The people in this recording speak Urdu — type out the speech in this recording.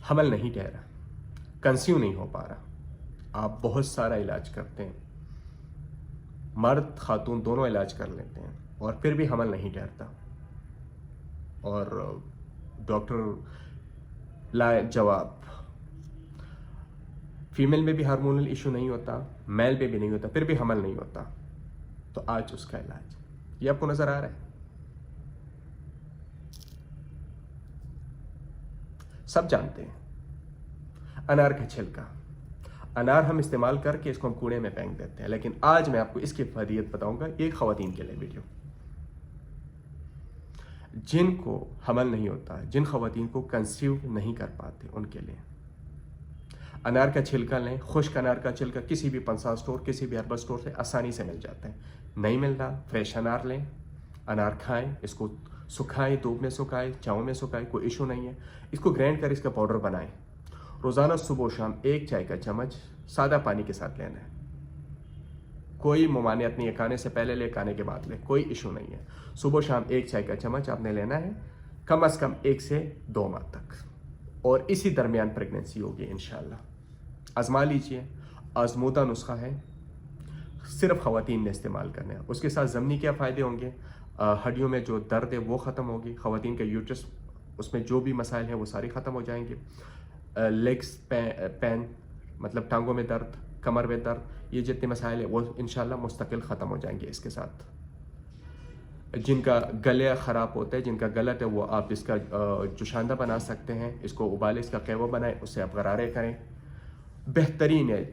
حمل نہیں ٹھہرا، کنسیو نہیں ہو پا رہا، آپ بہت سارا علاج کرتے ہیں، مرد خاتون دونوں علاج کر لیتے ہیں اور پھر بھی حمل نہیں ٹھہرتا، اور ڈاکٹر لا جواب، فیمیل میں بھی ہارمونل ایشو نہیں ہوتا، میل پہ بھی نہیں ہوتا، پھر بھی حمل نہیں ہوتا، تو آج اس کا علاج یہ آپ کو نظر آ رہا ہے. سب جانتے ہیں انار کا چھلکا، انار ہم استعمال کر کے اس کو ہم کوڑے میں پھینک دیتے ہیں، لیکن آج میں آپ کو اس کی فضیلت بتاؤں گا. یہ خواتین کے لیے ویڈیو، جن کو حمل نہیں ہوتا، جن خواتین کو کنسیو نہیں کر پاتے، ان کے لیے انار کا چھلکا لیں. خشک انار کا چھلکا کسی بھی پنسا اسٹور، کسی بھی ہربل اسٹور سے آسانی سے مل جاتا ہے. نہیں مل رہا، فریش انار لیں، انار کھائیں، اس کو سکھائیں، دھوپ میں سکھائیں، چھاؤں میں سکھائیں، کوئی ایشو نہیں ہے. اس کو گرینڈ کر اس کا پاؤڈر بنائیں. روزانہ صبح و شام 1 چائے کا چمچ سادہ پانی کے ساتھ لینا ہے. کوئی ممانعت نہیں ہے، کھانے سے پہلے لے، کھانے کے بعد لے، کوئی ایشو نہیں ہے. صبح و شام 1 چائے کا چمچ آپ نے لینا ہے، کم از کم 1 سے 2 ماہ تک، اور اسی درمیان پریگننسی ہوگی انشاءاللہ. آزما لیجئے، آزمودہ نسخہ ہے، صرف خواتین نے استعمال کرنا ہے. اس کے ساتھ ضمنی کیا فائدے ہوں گے؟ ہڈیوں میں جو درد ہے وہ ختم ہوگی، خواتین کا یوٹرس، اس میں جو بھی مسائل ہیں وہ سارے ختم ہو جائیں گے. لیگس پین مطلب ٹانگوں میں درد، کمر میں درد، یہ جتنے مسائل ہیں وہ انشاءاللہ مستقل ختم ہو جائیں گے اس کے ساتھ. جن کا گلے خراب ہوتا ہے، جن کا غلط ہے، وہ آپ اس کا جوشاندہ بنا سکتے ہیں. اس کو ابالے، اس کا قہوہ بنائیں، اس سے آپ غرارے کریں. بہترین ہے.